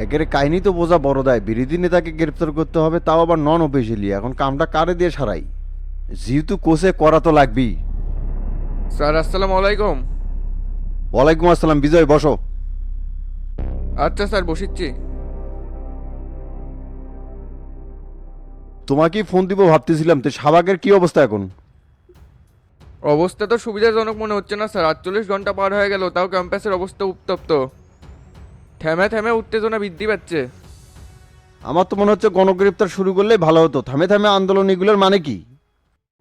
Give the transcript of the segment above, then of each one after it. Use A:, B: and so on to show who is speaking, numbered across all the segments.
A: একের কাহিনী তো বোঝা বড় দায়, বিরোধী নেতাকে গ্রেপ্তার করতে হবে, তাও আবার নন অফিসিয়ালি। এখন কামটা কারে দিয়ে সারাই? যেহেতু কোচে করা তো লাগবেই।
B: স্যার আসসালামু আলাইকুম।
A: ওয়ালাইকুম আসসালাম। বিজয়, বসো।
B: আচ্ছা স্যার বসিচ্ছি।
A: তোমাকেই ফোন দিব ভাবতেছিলাম, তো শাহবাগের কি অবস্থা এখন?
B: অবস্থা তো সুবিধাজনক মনে হচ্ছে না স্যার, 48 ঘন্টা পার হয়ে গেল তাও ক্যাম্পাসের অবস্থা উত্তপ্ত। থেমে থেমে উত্তেজনা বৃদ্ধি পাচ্ছে।
A: আমার তো মনে হচ্ছে গণগ্রেপ্তার শুরু করলেই ভালো হতো। থামে থামে আন্দোলন এগুলোর মানে কি?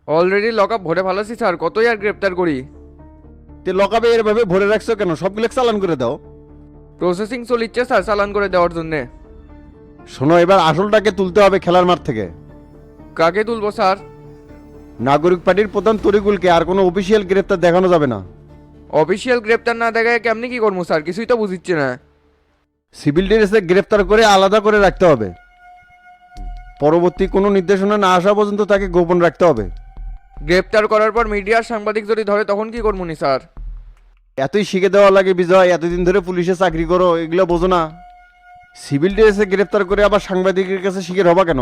B: অলরেডি লক আপ ভরে ফেলাছি স্যার, কতই আর গ্রেপ্তার করি।
A: তে লকাবে এরভাবে ভরে রাখছো কেন? সবগুলো চালান করে দাও।
B: প্রসেসিং চলিচ্ছে স্যার চালান করে দেওয়ার জন্যে।
A: শোনো, এবার আসলটাকে তুলতে হবে খেলার মাঠ থেকে।
B: কাকে তুলবো স্যার?
A: নাগরিক পার্টির প্রধান তরিকুলকে। আর কোনো অফিসিয়াল গ্রেপ্তার দেখানো যাবে না।
B: অফিসিয়াল গ্রেপ্তার না দেখায় কেমনি কি করবো স্যার, কিছুই তো বুঝিচ্ছে না।
A: সিভিল ড্রেসে গ্রেপ্তার করে আলাদা করে রাখতে হবে। পরবর্তী কোনো নির্দেশনা না আসা পর্যন্ত তাকে গোপন রাখতে হবে।
B: গ্রেপ্তার করার পর মিডিয়ার সাংবাদিক যদি ধরে তখন কি করবো নি স্যার?
A: এতই শিখে দেওয়া লাগে বিজয়? এতদিন ধরে পুলিশে চাকরি করো, এগুলো বোঝো না? সিভিল ড্রেসে গ্রেপ্তার করে আবার সাংবাদিকের কাছে শিখে হবা কেন?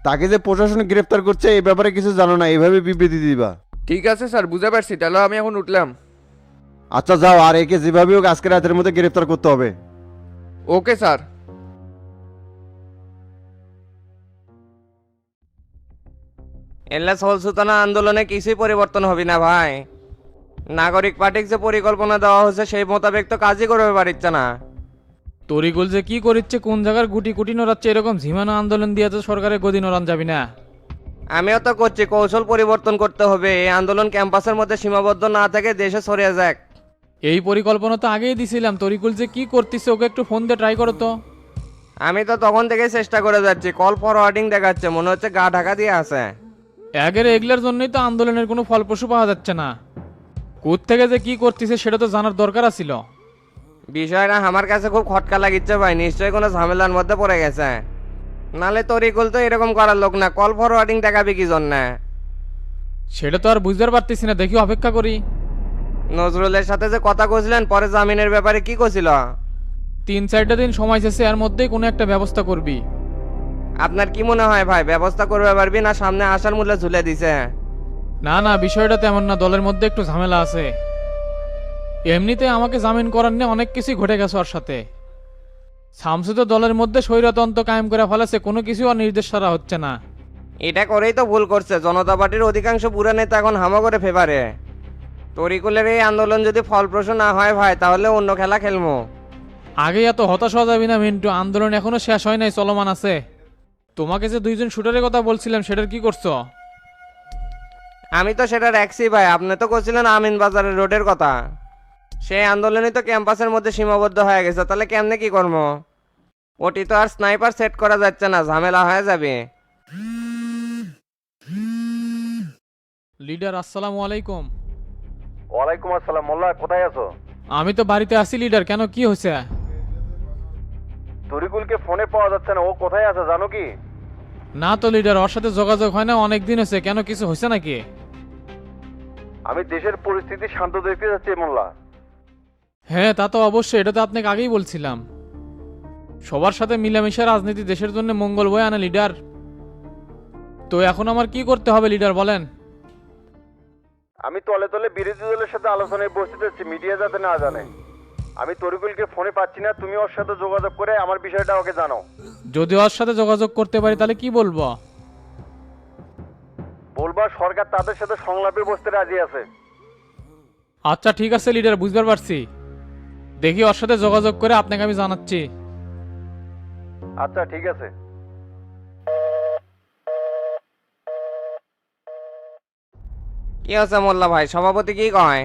A: তাকে যে প্রশাসন গ্রেপ্তার করছে এই ব্যাপারে কিছু জানো না, এইভাবে বিবৃতি দিবা?
B: ঠিক আছে স্যার বুঝতে পারছি, তাহলে আমি এখন উঠলাম।
A: আচ্ছা যাও, আর একে যেভাবে হোক আজকে রাতের মধ্যে গ্রেপ্তার করতে হবে।
B: Okay sir.
C: এলা সলসুতানা আন্দোলনে কিছুই পরিবর্তন হবে না ভাই। নাগরিক পার্টিক যে পরিকল্পনা দেওয়া হয়েছে সেই মোতাবেক তো কাজই করবে পারিচ্ছে না।
D: তরিকুল যে কি করিচ্ছে, কোন জায়গার গুটি কুটি নড়াচ্ছে, এরকম ঝিমানো আন্দোলন দিয়ে তো সরকারের গদি নড়ান যাবি না।
C: আমিও তো করছি, কৌশল পরিবর্তন করতে হবে। এই আন্দোলন ক্যাম্পাসের মধ্যে সীমাবদ্ধ না থেকে দেশে ছড়িয়ে যাক।
D: এই পরিকল্পনা তো আগেই দিছিলাম। তরিকুল যে কি করতেছে ওকে একটু ফোন দিয়ে ট্রাই করো তো।
C: আমি তো তখন থেকেই চেষ্টা করে যাচ্ছি, কল ফরওয়ার্ডিং দেখাচ্ছে, মনে হচ্ছে গা ঢাকা দিয়ে আছে।
D: একের এগুলার জন্যই তো আন্দোলনের কোনো ফলপ্রসূ পাওয়া যাচ্ছে না। থেকে যে কি করতেছে সেটা তো জানার দরকার ছিল।
C: বিষয়টা আমার কাছে খুব খটকা লাগিচ্ছে ভাই, নিশ্চয়ই কোনো ঝামেলার মধ্যে পড়ে গেছে। নালে তরিকুল তো এরকম করার লোক না, কল ফরওয়ার্ডিং দেখাবি কি জন্য?
D: সেটা তো আর বুঝতে পারতেছি না, দেখি অপেক্ষা করি।
C: নজরুলের সাথে যে কথা কইছিলেন পরে জামিনের ব্যাপারে কি কইছিল?
D: 3-4টা দিন সময় শেষে এর মধ্যেই কোনো একটা ব্যবস্থা করবি।
C: আপনার কি মনে হয় ভাই, ব্যবস্থা করবে পারবি না সামনে আসার মূল্যে ঝুলে দিছে?
D: না না, বিষয়টা তেমন না, দলের মধ্যে একটু ঝামেলা আছে। এমনিতে আমাকে জামিন করার নিয়ে অনেক কিছুই ঘটে গেছে ওর সাথে। শামসু তো দলের মধ্যে স্বৈরতন্ত্র কায়েম করে ফেলেছে, কোনো কিছু আর নির্দেশ ছাড়া হচ্ছে না।
C: এটা করেই তো ভুল করছে, জনতা পার্টির অধিকাংশ বুড়া নেতা এখন হামা করে ফেভারে। তরিকুলের এই আন্দোলন যদি ফলপ্রসূ না হয় ভাই, তাহলে অন্য খেলা খেলবো।
D: আগে এত হতাশ হওয়া যাবি না মিন্টু, আন্দোলন এখনো শেষ হয় নাই, চলমান আছে। তোমাকে যে 2জন শুটারের কথা বলছিলাম সেটার কি করছো?
C: আমি তো সেটা রাখছি ভাই, আপনি তো করছিলেন আমিন বাজারের রোডের কথা। সেই আন্দোলনই তো ক্যাম্পাসের মধ্যে সীমাবদ্ধ হয়ে গেছে, তাহলে কেমনে কি করবো? ওটি তো আর স্নাইপার সেট করা যাচ্ছে না, ঝামেলা হয়ে যাবে।
D: লিডার আসসালামু আলাইকুম।
A: ওয়ালাইকুম আসসালাম। মোল্লা, কোথায় আছো?
D: আমি তো বাড়িতে আছি লিডার, কেন কি হয়েছে?
A: তরিকুলকে ফোনে পাওয়া যাচ্ছে না, ও কোথায় আছে জানো কি?
D: না তো লিডার, ওর সাথে যোগাযোগ হয় না অনেক দিন হয়েছে, কেন কিছু হয়েছে নাকি?
A: আমি দেশের পরিস্থিতি শান্ত দেখতে যাচ্ছি মোল্লা।
D: হ্যাঁ তা তো অবশ্যই, এটা তো আপনাকে আগেই বলছিলাম। সবার সাথে মিলামিশা রাজনীতি দেশের জন্য মঙ্গল বয়ে আনে লিডার। তো এখন আমার কি করতে হবে লিডার বলেন?
A: আমি তলে তলে বিরোধী দলের সাথে আলোচনায় বসতে যাচ্ছি, মিডিয়া যাতে না জানে। আমি তরিকুলকে ফোনে পাচ্ছি না, তুমি ওর সাথে যোগাযোগ করে আমার বিষয়টা ওকে জানাও।
D: যদি ওর সাথে যোগাযোগ করতে পারি তাহলে কি বলবো?
A: বলবা সরকার তাদের সাথে সংলাপে বসতে রাজি আছে।
D: আচ্ছা ঠিক আছে লিডার, বুঝতে পারছি। দেখি ওর সাথে যোগাযোগ করে আপনাকে আমি জানাচ্ছি।
A: আচ্ছা ঠিক আছে।
C: কি হচ্ছে মোল্লা ভাই, সভাপতি কি কয়?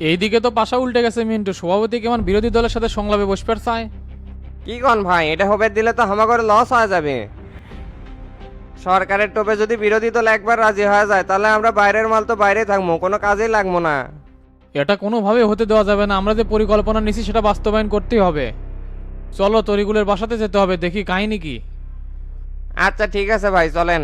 D: এইদিকে তো পাশা উল্টে গেছে মিন্টু, সভাপতি কেমন বিরোধী দলের সাথে সংলাপে বসবে চায়।
C: কি কন ভাই, এটা হবে দিলে তো হামা করে লস হয়ে যাবে। সরকারের টোপে যদি বিরোধী দল একবার রাজি হয়ে যায় তাহলে আমরা বাইরের মাল তো বাইরে থাকবো, কোনো কাজেই লাগবো না।
D: এটা কোনোভাবে হতে দেওয়া যাবে না, আমরা যে পরিকল্পনা নিছি সেটা বাস্তবায়ন করতেই হবে। চলো তরিকুলের বাসাতে যেতে হবে, দেখি কাহিনী কি।
C: আচ্ছা ঠিক আছে ভাই, চলেন।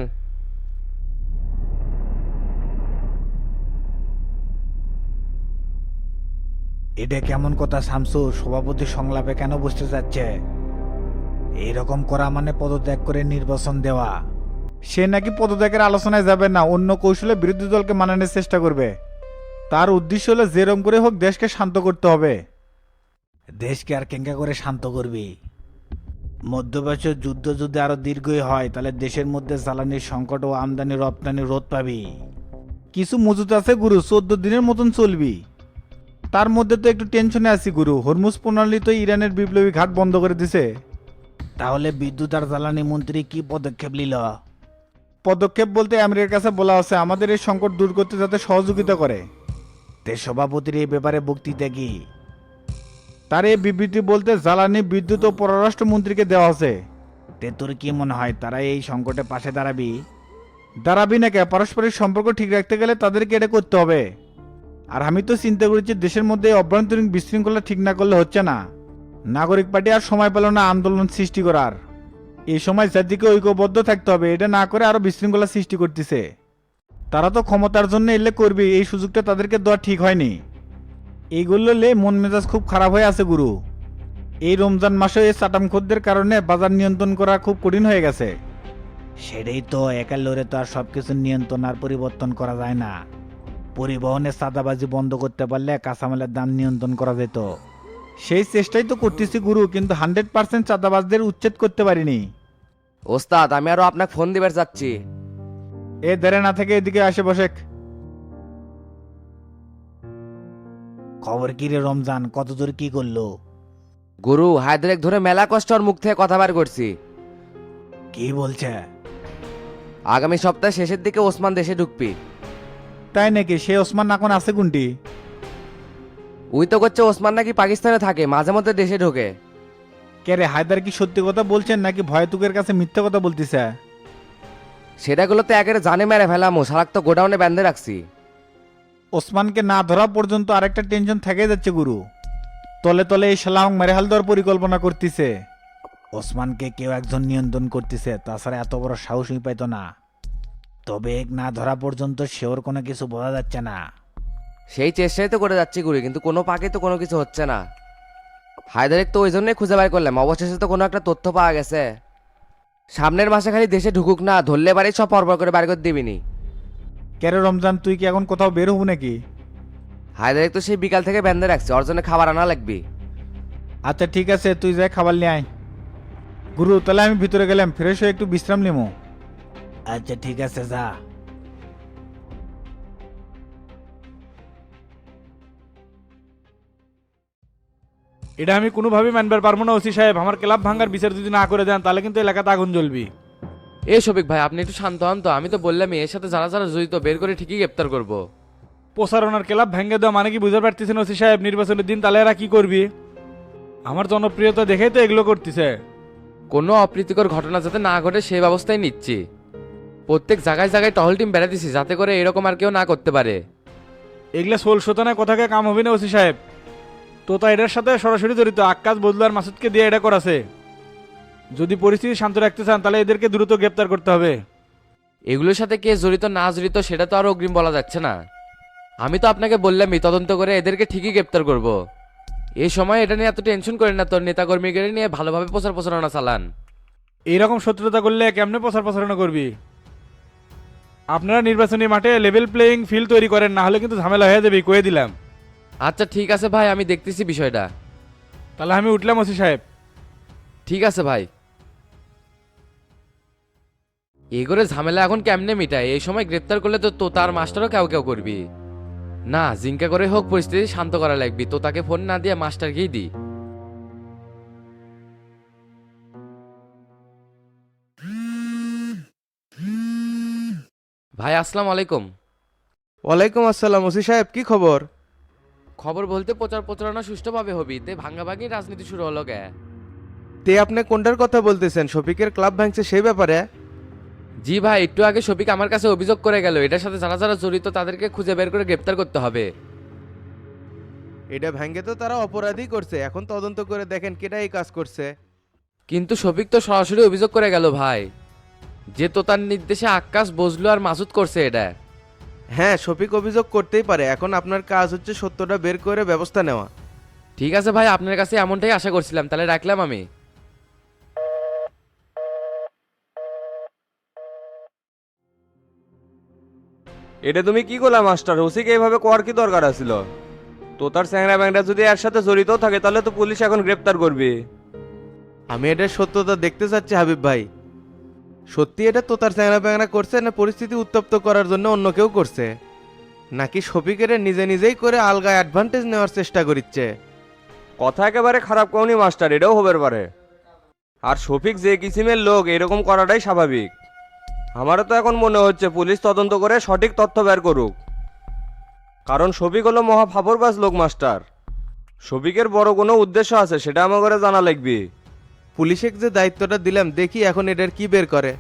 E: এটা কেমন কথা শামসু? সভাপতি সংলাপে কেন বসতে যাচ্ছে? এইরকম করা মানে পদত্যাগ করে নির্বাচন দেওয়া। সে নাকি পদত্যাগের আলোচনায় যাবে না, অন্য কৌশলে বিরোধী দলকে মানানোর চেষ্টা করবে। তার উদ্দেশ্য হলো যেরম করে হোক দেশকে শান্ত করতে হবে। দেশকে আর কেঙ্কা করে শান্ত করবি? মধ্যপ্রাচ্য যুদ্ধ যদি আরো দীর্ঘই হয় তাহলে দেশের মধ্যে জ্বালানির সংকট ও আমদানি রপ্তানি রোধ পাবি। কিছু মজুত আছে গুরু, 14 দিনের মতন চলবি। তার মধ্যে তো একটু টেনশনে আছি গুরু, হরমুজ প্রণালী তো ইরানের বিপ্লবী ঘাট বন্ধ করে দিছে। তাহলে বিদ্যুৎ আর জ্বালানি মন্ত্রী কি পদক্ষেপ নিল? পদক্ষেপ বলতে আমেরিকার কাছে বলা আছে আমাদের এই সংকট দূর করতে যাতে সহযোগিতা করে। দেশ সভাপতির এই ব্যাপারে বক্তৃতা কি? তার এই বিবৃতি বলতে জ্বালানি, বিদ্যুৎ ও পররাষ্ট্র মন্ত্রীকে দেওয়া আছে। তে তোর কি মনে হয় তারা এই সংকটে পাশে দাঁড়াবি? দাঁড়াবি না কে? পারস্পরিক সম্পর্ক ঠিক রাখতে গেলে তাদেরকে এটা করতে হবে। আর আমি তো চিন্তা করেছি দেশের মধ্যে এই অভ্যন্তরীণ বিশৃঙ্খলা ঠিক না করলে হচ্ছে না। নাগরিক পার্টি আর সময় পেল না আন্দোলন সৃষ্টি করার। এই সময় জাতিকে ঐক্যবদ্ধ থাকতে হবে, এটা না করে আরো বিশৃঙ্খলা সৃষ্টি করতেছে। তারা তো ক্ষমতার জন্য এলে করবে, এই সুযোগটা তাদেরকে দেওয়া ঠিক হয়নি। এইগুলো লে মন মেজাজ খুব খারাপ হয়ে আছে গুরু। এই রমজান মাসে এই চাটামখোরদের কারণে বাজার নিয়ন্ত্রণ করা খুব কঠিন হয়ে গেছে। সেটাই তো, একা লড়ে তো আর সবকিছু নিয়ন্ত্রণ আর পরিবর্তন করা যায় না। পরিবহনের চাঁদাবাজি বন্ধ করতে পারলে কাঁচামালের দাম নিয়ন্ত্রণ করা যেত। সেই চেষ্টাই তো করতেছি গুরু, কিন্তু 100% চাঁদাবাজদের উচ্ছেদ করতে পারিনি।
C: ওস্তাদ আমি আরো আপনাকে ফোন দিবার চাচ্ছি।
E: এ দেরে না থেকে এদিকে আসে বসেক। খবর কি রে রমজান, কতদূর কি করলো?
C: গুরু হায়দ্রেক ধরে মেলা কষ্ট আর মুখ থেকে কথা বার করছি।
E: কি বলছে?
C: আগামী সপ্তাহে শেষের দিকে ওসমান দেশে ঢুকবি।
E: তাই নাকি? সে ওসমান এখন আছে কোনটি?
C: উই তো করছে ওসমান নাকি পাকিস্তানে থাকে, মাঝে মধ্যে দেশে ঢোকে।
E: কে রে, হায়দার কি সত্যি কথা বলছেন নাকি ভয়তুকের কাছে মিথ্যা কথা বলতেছে?
C: সেটাগুলোতে একেবারে জানে মেরে ফেলামো, সারাক তো গোডাউনে বেঁধে রাখছি।
E: ওসমানকে না ধরা পর্যন্ত আরেকটা টেনশন থেকে যাচ্ছে গুরু। তলে তলে এই শালাং মেরেহাল দেওয়ার পরিকল্পনা করতেছে। ওসমানকে কেউ একজন নিয়ন্ত্রণ করতেছে, তাছাড়া এত বড় সাহসই পাইতো না। তবে এক না ধরা পর্যন্ত শিওর কোনো কিছু বোঝা যাচ্ছে না।
C: সেই চেষ্টাই তো করে যাচ্ছি গুরু, কিন্তু কোনো পাকে তো কোনো কিছু হচ্ছে না। হায়দারেক তো ওই জন্যই খুঁজে বের করলাম, অবশেষে তো কোনো একটা তথ্য পাওয়া গেছে। সামনের মাসে খালি দেশে ঢুকুক না, ধরলে বাড়ি সব পরপর করে বার করে দিবিনি।
E: কে রে রমজান, তুই কি এখন কোথাও বের হবো নাকি?
C: হায়দারেক তো সেই বিকাল থেকে বেঁধে রাখছে, ওর জন্য খাবার আনা লাগবে।
E: আচ্ছা ঠিক আছে, তুই যাই খাবার নিয়ে আয়। গুরু তাহলে আমি ভিতরে গেলাম, ফ্রেশ হয়ে একটু বিশ্রাম নিমো। আচ্ছা ঠিক আছে, যা।
F: এটা আমি কোনোভাবেই মানবার পারবো না ওসি সাহেব। আমার ক্লাব ভাঙার বিচার যদি না করে দেন তাহলে কিন্তু এলাকাতে আগুন জ্বলবি।
B: এই শফিক ভাই আপনি একটু শান্ত হন তো, আমি তো বললামই এর সাথে যারা যারা জড়িত বের করে ঠিকই গ্রেপ্তার করব।
F: প্রচারণার ক্লাব ভেঙে দেওয়া মানে কি বুঝতে পারতেছেন ওসি সাহেব? নির্বাচনের দিন তাহলে এরা কি করবি? আমার জনপ্রিয়তা দেখেই তো এগুলো করতেছে।
B: কোনো অপ্রীতিকর ঘটনা যাতে না ঘটে সেই ব্যবস্থাই নিচ্ছি। প্রত্যেক জায়গায় জায়গায় টহল টিম বেড়া দিছি যাতে করে এরকম আর কেউ না করতে পারে।
F: এগুলা সোল শোতানা কথাকে কাম হবে না ওসি সাহেব। তোতা এটার সাথে সরাসরি জড়িত, আক্কাস বদলার মাসুদকে দিয়ে এটা করাছে। যদি পরিস্থিতি শান্ত রাখতে চান তাহলে এদেরকে দ্রুত গ্রেপ্তার করতে হবে।
B: এগুলোর সাথে কে জড়িত না জড়িত সেটা তো আর অগ্রিম বলা যাচ্ছে না। আমি তো আপনাকে বললামই তদন্ত করে এদেরকে ঠিকই গ্রেপ্তার করব। এই সময় এটা নিয়ে এত টেনশন করেন না, তোর নেতাকর্মীকে নিয়ে ভালোভাবে প্রচারণা চালান।
F: এইরকম শত্রুতা করলে কেমনে প্রচারণা করবি? আপনারা নির্বাচনী মাঠে লেভেল প্লেয়িং ফিল্ড তৈরি করেন, না হলে কিন্তু ঝামেলা হয়ে যাবে, কয়ে দিলাম।
B: আচ্ছা ঠিক আছে ভাই, আমি দেখতেছি বিষয়টা।
F: তাহলে আমি উঠলাম ওসি সাহেব।
B: ঠিক আছে ভাই। এই করে ঝামেলা এখন কেমনে মিটায়? এই সময় গ্রেপ্তার করলে তো তার মাস্টারও কেউ কেউ করবি না। জিঙ্কা করে হোক পরিস্থিতি শান্ত করা লাগবি, তো তাকে ফোন না দিয়ে মাস্টারকেই দি। ভাই আসসালামু আলাইকুম।
G: ওয়ালাইকুম আসসালাম। ওসি সাহেব কি খবর?
B: খবর বলতে প্রচারণা সুষ্ঠুভাবে হবি, তে ভাঙ্গাভাঙ্গি রাজনীতি শুরু হলো গে।
G: তে আপনি কোনটার কথা বলতেছেন? শফিকের ক্লাব ভাঙছে সেই ব্যাপারে?
B: জি ভাই, একটু আগে শফিক আমার কাছে অভিযোগ করে গেল, এটার সাথে যারা যারা জড়িত তাদেরকে খুঁজে বের করে গ্রেপ্তার করতে হবে।
G: এটা ভাঙে তো তারা অপরাধী করছে, এখন তদন্ত করে দেখেন কেটা এই কাজ করছে।
B: কিন্তু শফিক তো সরাসরি অভিযোগ করে গেল ভাই, যে তো তার নির্দেশে আক্কাস বজলু আর মাসুদ করছে এটা।
G: হ্যাঁ, শফিক অভিযোগ করতেই পারে, এখন আপনার কাজ হচ্ছে সত্যটা বের করে ব্যবস্থা নেওয়া।
B: ঠিক আছে ভাই, আপনার কাছে এমনটাই আশা করছিলাম, তাহলে রাখলাম আমি।
C: এটা তুমি কি করলা মাস্টার? ওসিকে এইভাবে করার কি দরকার আছিল? তো তার স্যাংরা ব্যাংরা যদি এর সাথে জড়িত থাকে তাহলে তো পুলিশ এখন গ্রেপ্তার করবে।
G: আমি এটার সত্যতা দেখতে চাচ্ছি হাবিব ভাই। সত্যি এটা তোতার চ্যাংরা প্যাংরা করছে না পরিস্থিতি উত্তপ্ত করার জন্য অন্য কেউ করছে, নাকি শফিকের নিজে নিজেই করে আলগা অ্যাডভান্টেজ নেওয়ার চেষ্টা করিচ্ছে?
C: কথা একেবারে খারাপ কওনি মাস্টার, এটাও হবার পারে। আর শফিক যে কিসিমের লোক এরকম করাটাই স্বাভাবিক। আমারও তো এখন মনে হচ্ছে পুলিশ তদন্ত করে সঠিক তথ্য বের করুক, কারণ শফিক হলো মহা ফাফরবাজ লোক মাস্টার। শফিকের বড় কোনো উদ্দেশ্য আছে সেটা আমার করে জানা লাগবে।
G: পুলিশে যে দায়িত্বটা দিলাম দেখি এখন এটার কি বের করে।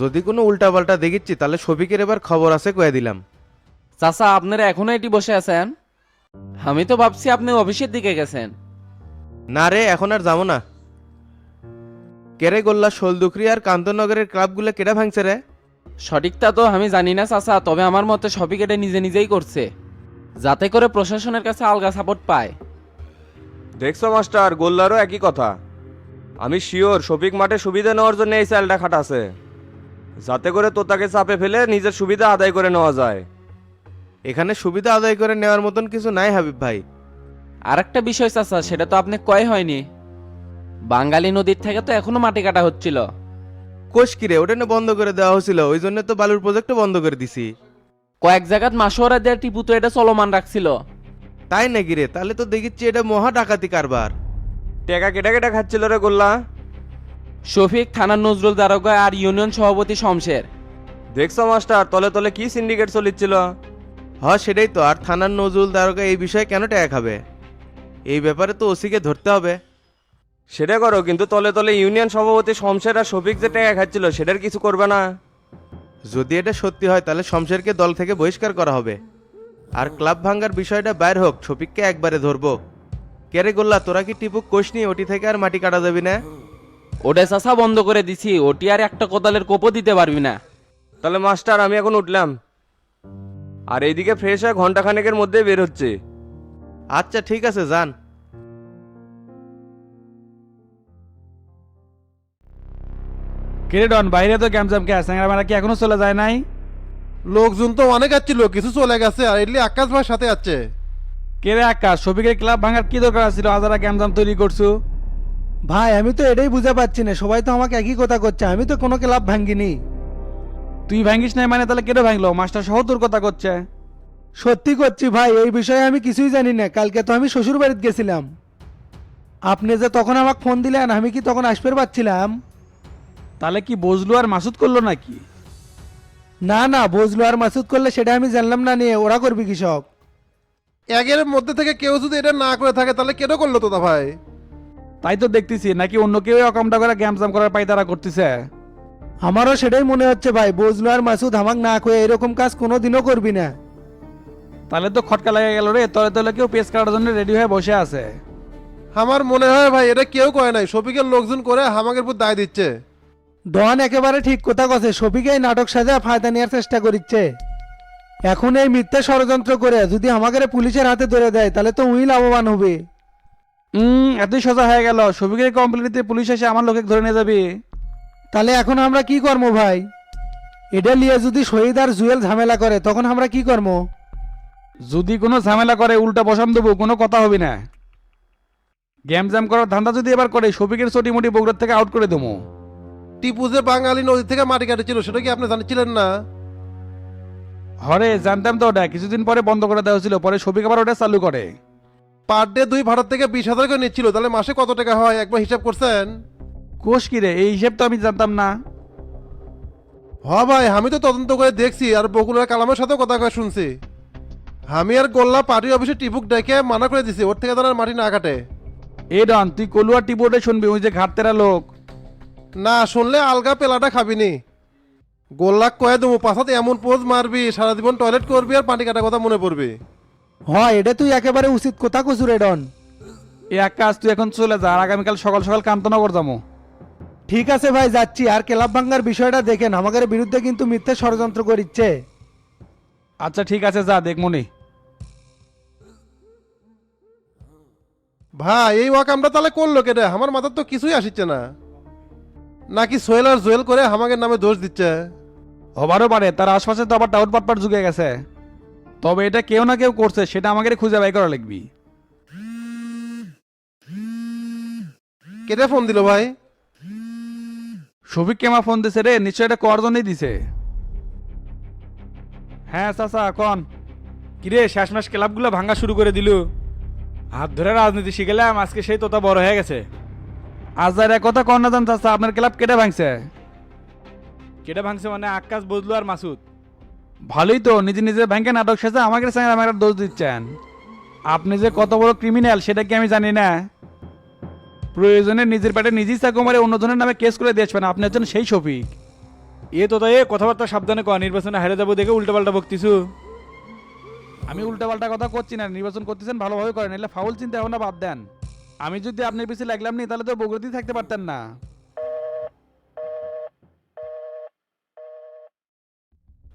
G: যদি কোনো উল্টাপাল্টা দেখিচ্ছি তাহলে শফিকের এবার খবর আছে কয়ে দিলাম।
H: চাচা আপনারা এখনো এটি বসে আছেন? আমি তো ভাবছি আপনি অফিসের দিকে গেছেন।
G: না রে, এখন আর যাবো না। কেরে গোল্লা শোলদুখরি আর কান্তনগরের ক্লাবগুলো কেটে ভাঙছে রে?
H: সঠিকটা তো আমি জানি না চাচা, তবে আমার মতে সবই এটা নিজে নিজেই করছে, যাতে করে প্রশাসনের কাছে আলগা সাপোর্ট পায়।
C: দেখছো মাস্টার, গোল্লারও একই কথা। আমি শিওর শফিক মাঠে সুবিধা নেওয়ার জন্য এই চালটা খাটাছে, যাতে করে তোতাকে চাপে ফেলে নিজের সুবিধা আদায় করে নেওয়া যায়।
G: এখানে সুবিধা আদায় করে নেওয়ার মতন কিছু নাই হাবিব ভাই।
H: আর একটা বিষয় চাচা, সেটা তো আপনি কয় হয়নি, বাঙালি নদীর থেকে তো এখনো মাটি কাটা হচ্ছিল।
G: কোষ কিরে, ওটা না বন্ধ করে দেওয়া হয়েছিল, ওই জন্য তো বালুর প্রজেক্টও বন্ধ করে দিছি।
H: কয়েক জায়গাত মাসোয়ারা দেওয়ার টিপু তো এটা চলমান রাখছিল।
G: তাই নাকি রে? তাহলে তো দেখিচ্ছি এটা মহা ডাকাতি কারবার।
C: টেকা কেটে কেটে খাচ্ছিল রে গোল্লা।
H: শফিক, থানার নজরুল দারোগা আর ইউনিয়ন সভাপতি শমশের।
C: দেখছো মাস্টার, তলে তলে কি সিন্ডিকেট চলিচ্ছিল।
G: সেটাই তো। আর থানার নজরুল দারোগা এই বিষয়ে কেন টাকা খাবে? এই ব্যাপারে তো ওসিকে ধরতে হবে।
C: সেটা করো, কিন্তু তলে তলে ইউনিয়ন সভাপতি শমশের আর শফিক যে টাকা খাচ্ছিল সেটার কিছু করবে না।
G: যদি এটা সত্যি হয় তাহলে শমশেরকে দল থেকে বহিষ্কার করা হবে। আর ক্লাব ভাঙ্গার বিষয়টা বাইর হোক, শফিককে একবারে ধরবো। কেরে গোল্লা, তোরা কি টিপুক কোষনি ওটি থেকে আর মাটি কাটা যাবি না?
H: ওটা চাচা বন্ধ করে দিছি, ওটি আর একটা কোদালের কোপও দিতে পারবি না।
C: তাহলে মাস্টার আমি এখন উঠলাম, আর এইদিকে ফ্রেশ হয়ে ঘন্টাখানেকের মধ্যে বের হচ্ছে।
G: আচ্ছা ঠিক আছে, যান।
F: কিরে ডন, বাইরে তো গ্যামজাম কে স্যাংরা মেলা কি এখনো চলে যায় নাই?
I: লোকজন তো অনেক আসছিল, কিছু চলে গেছে আর এলি আকাশ ভাইয়ের সাথে আছে।
F: কেরে আকাশ, শফিকের ক্লাব ভাঙার কি দরকার ছিল? আজারা গ্যামজাম তৈরি করছু।
J: ভাই আমি তো এটাই বুঝে পাচ্ছি না, সবাই তো আমাকে একই কথা করছে, আমি তো কোনো ক্লাব ভাঙ্গিনি।
F: তুই ভাঙ্গিস নাই মানে তাহলে কেটে ভাঙলো? মাস্টার সহ তোর কথা করছে।
J: সত্যি করছি ভাই, এই বিষয়ে আমি কিছুই জানি না। কালকে তো আমি শ্বশুর বাড়িতে গেছিলাম, আপনি যে তখন আমাকে ফোন দিলেন, আমি কি তখন আসতে পারছিলাম?
F: তাহলে কি বজলু আর মাসুদ করলো নাকি?
J: না না, বজলু আর মাসুদ করলে সেটা আমি জানলাম না, নিয়ে ওরা করবি কৃষক।
I: একের মধ্যে থেকে কেউ যদি এটা না করে থাকে তাহলে কেন করলো তোতা ভাই?
F: তাই তো দেখতেছি, নাকি অন্য কেউ অকামটা করে গ্যামজাম করার পায়তারা করতেছে।
J: আমারও সেটাই মনে হচ্ছে ভাই, বজলু আর মাসুদ আমাকে না কয়ে এরকম কাজ কোনোদিনও করবি না।
F: তাহলে তো খটকা লেগে গেল রে, তলে তলে কেউ পেস কাটার জন্য রেডি হয়ে বসে আছে।
I: আমার মনে হয় ভাই এটা কেউ করে নাই, শফিকের লোকজন করে হামাকের উপর দায় দিচ্ছে।
J: ডন একেবারে ঠিক কথা কথা, শফিকে এই নাটক সাজা ফায়দা নেওয়ার চেষ্টা করছে। এখন এই মিথ্যা ষড়যন্ত্র করে যদি আমাকে পুলিশের হাতে ধরে দেয় তাহলে তো উই লাভবান হবে।
F: এতই সোজা হয়ে গেল? শফিকের কমপ্লেনিতে পুলিশ এসে আমার লোকে ধরে নিয়ে যাবে।
J: তাহলে এখন আমরা কি করবো ভাই? এটা নিয়ে যদি শহীদ আর জুয়েল ঝামেলা করে তখন আমরা কি করবো?
F: যদি কোনো ঝামেলা করে উল্টা বসান দেবো, কোনো কথা হবে না। গেম জ্যাম করার ধান্দা যদি এবার করে, শফিকের চটি মুটি বগুড়ার থেকে আউট করে দেবো।
I: টিপু যে বাঙালি নদী থেকে মাটি কাটেছিল সেটা কি আপনি জানিছিলেন না?
F: হরে জানতাম তো, ওটা কিছুদিন পরে বন্ধ করে দেওয়া ছিল, পরে শফিক আবার ওটা চালু করে।
I: পার ডে 2 ভারত থেকে 20,000 করে নিচ্ছিল, তাহলে মাসে কত টাকা হয় একবার হিসাব করছেন?
F: কোষ কিরে, এই হিসেব তো আমি জানতাম না।
I: ভাই আমি তো তদন্ত করে দেখছি, আর বকুলার কালামের সাথে কথা কয়ে শুনছি। আমি আর গোল্লা পার্টি অফিসে টিপুক ডেকে মানা করে দিছি, ওর থেকে যেন আর মাটি না কাটে।
F: এ ডন, তুই কলুয়ার টিপোর্টে শুনবি, ওই যে ঘাটতেরা লোক।
I: না শুনলে আলগা পেলাটা খাবিনি। গোল্লাক কয়ে দেবো, পাশাতে এমন পোজ মারবি সারা জীবন টয়লেট করবি আর পানি কাটার কথা মনে পড়বি।
J: হয় এটা তুই একেবারে উচিত কথা কচুরে ডন।
F: এই এক কাজ, তুই এখন চলে যা, আর আগামীকাল সকাল সকাল কান্তনগর যাবো।
J: ঠিক আছে ভাই, যাচ্ছি। আর ক্লাব ভাঙ্গার বিষয়টা দেখেন, আমাদের বিরুদ্ধে কিন্তু মিথ্যে ষড়যন্ত্র করিচ্ছে।
F: আচ্ছা ঠিক আছে, যা দেখমনি।
I: ভাই এই ওয়াক আমরা তাহলে করলো কেটে? আমার মাথার তো কিছুই আসিচ্ছে না। নাকি সোহেল আর জোয়েল করে আমাদের নামে দোষ দিচ্ছে?
F: হবারও পারে, তার আশপাশে তো আবার টাউট পাটপাট ঝুঁকে গেছে। তবে এটা কেউ না কেউ করছে, সেটা আমাকে খুঁজে বাই করা লাগবি।
I: কেটে ফোন দিল ভাই?
F: শফিক কেমা ফোন দিছে রে, নিশ্চয় এটা কর জন্যই দিছে। হ্যাঁ চাচা কন। কিরে শেষমাস ক্লাবগুলো ভাঙা শুরু করে দিল? হাত ধরে রাজনীতি শিখেলাম, আজকে সেই তোতা বড় হয়ে গেছে। আজ আর এক কথা কন না জান চাচা, আপনার ক্লাব কেটে ভাঙছে? কেটে ভাঙছে মানে আকাশ, বদলু আর মাসুদ। ভালোই তো, নিজে নিজে ব্যাংকে নাটক সেজে আমাকে আমার দোষ দিচ্ছেন। আপনি যে কত বড় ক্রিমিনাল সেটা কি আমি জানি না? প্রয়োজনে নিজের পেটে নিজেই চাকু মারে অন্যজনের নামে কেস করে দিয়েছেন, আপনি হচ্ছেন সেই শফিক। এ তো তাই কথাবার্তা সাবধানে কর, নির্বাচনে হারে যাবো দেখে উল্টাপাল্টা বকতিছু। আমি উল্টাপাল্টা কথা করছি না, নির্বাচন করতেছেন ভালোভাবে করেন, এলে ফাউল চিন্তা ভাবনা বাদ দেন। আমি যদি আপনার পিছিয়ে লাগলাম নি তাহলে তো বগুড়াতেই থাকতে পারতেন না।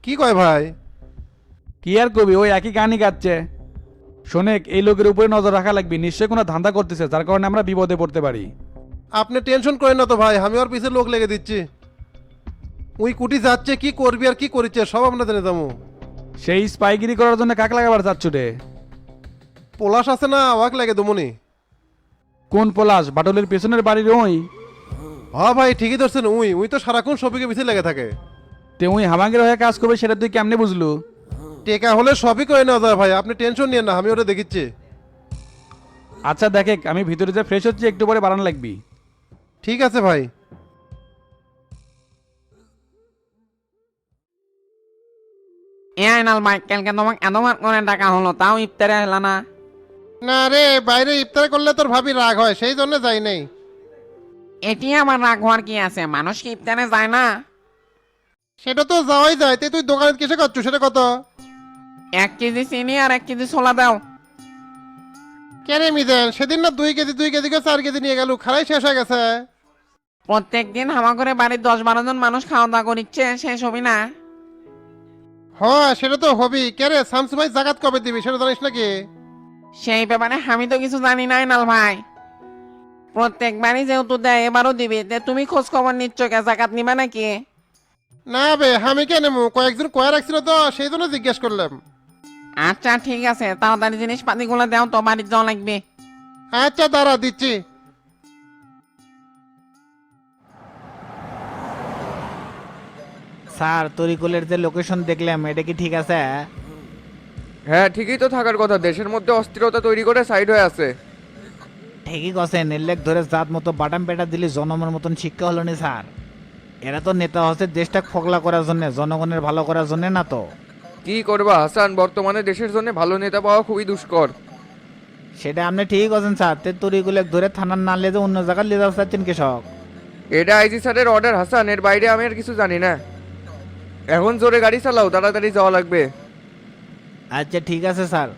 I: কি কয় ভাই?
F: কি আর কবি, ওই একই গানই গাচ্ছে। শোনেক, এই লোকের উপরে নজর রাখা লাগবে, নিশ্চয়ই কোনো ধান্দা করতেছে যার কারণে আমরা বিপদে পড়তে পারি।
I: আপনি টেনশন করেন না তো ভাই, আমি ওর পিছে লোক লেগে দিচ্ছি। ওই কুটি যাচ্ছে, কি করবি আর কি করিচ্ছে সব আমরা জেনে যাবো।
F: সেই স্পাইগিরি করার জন্য কাক লাগাবার চাচ্ছু রে?
I: পলাশ আছে না, ওয়াক লাগে দমনি।
F: কোন পলাশ? বাটলের পেছনের বাড়ির ওই?
I: হ্যাঁ ভাই ঠিকই ধরছেন, উই তো সারাক্ষণ সবিকে পিছিয়ে লেগে থাকে।
F: তে ওই হামাঙ্গের হয়ে কাজ করবে সেটা তুই কেমনে বুঝলু?
I: টেকা হলে সবই করে নেওয়া যায় ভাই, আপনি টেনশন নিয়েন না, আমি ওটা দেখিচ্ছি।
F: আচ্ছা দেখে, আমি ভিতরে যে ফ্রেশ হচ্ছি, একটু পরে বাড়ান লাগবি।
I: ঠিক আছে ভাই।
C: এ আইনাল ভাই, কালকে তোমাকে এতবার করে ডাকা হলো, তাও ইফতারে এলা না।
I: না রে, বাইরে ইফতার করলে তোর ভাবি রাগ হয়, সেই জন্য যাই নাই।
C: এটি আমার রাগ হওয়ার কি আছে, মানুষ কি ইফতারে যায় না?
I: সেটা তো যাওয়াই যায়, তুই দোকানে কিসে করছো সেটা কত?
C: 1 কেজি চিনি আর 1 কেজি ছোলা দাও।
I: কেন মিজান, সেদিন না 2 কেজি 4 কেজি নিয়ে গেল, খারাই শেষ হয়ে গেছে।
C: প্রত্যেকদিন হামা করে বাড়ির 10-12 জন মানুষ খাওয়া দাওয়া করিচ্ছে, শেষ হবি না?
I: হ্যাঁ সেটা তো হবি। কে রে, শামসু ভাই জাকাত কবে দিবি সেটা জানিস নাকি?
C: সেই ব্যাপারে আমি তো কিছু জানি না আইনাল ভাই। প্রত্যেকবারই যেহেতু দেয় এবারও দিবি, তে তুমি খোঁজ খবর নিচ্ছ কে, জাকাত নিবা নাকি?
I: না বে, আমি কে নেবো, কয়েকজন কয়ে রাখছিল তো সেই জন্য জিজ্ঞেস করলাম।
C: আচ্ছা ঠিক আছে, তাড়াতাড়ি জিনিসপাতিগুলো দাও তো, বাড়ির যাওয়া লাগবে।
I: আচ্ছা দাঁড়া দিচ্ছি।
E: স্যার, তরিকুলের যে লোকেশন দেখলাম এটা কি ঠিক আছে?
K: হ্যাঁ ঠিকই তো থাকার কথা, দেশের মধ্যে অস্থিরতা তৈরি করে সাইড হয়ে আছে।
E: ঠিকই কথা, নির্লেখ ধরে জাত মতো বাটাম পেটা দিলে জনমের মতন শিক্ষা হলো নি স্যার। এরা তো নেতা হচ্ছে দেশটা ফগলা করার জন্য, জনগণের ভালো করার জন্য না তো।
K: কি করবা হাসান, বর্তমানে দেশের জন্য ভালো নেতা পাওয়া খুবই দুষ্কর।
E: সেটা আপনি ঠিকই আছেন স্যার, তে তরিকুলেক ধরে থানার না লেজে অন্য জায়গায় লে যাওয়া চাচ্ছেন কৃষক।
K: এটা আইজি স্যারের অর্ডার হাসান, এর বাইরে আমি আর কিছু জানি না। এখন জোরে গাড়ি চালাও, তাড়াতাড়ি যাওয়া লাগবে।
E: আচ্ছা ঠিক আছে স্যার।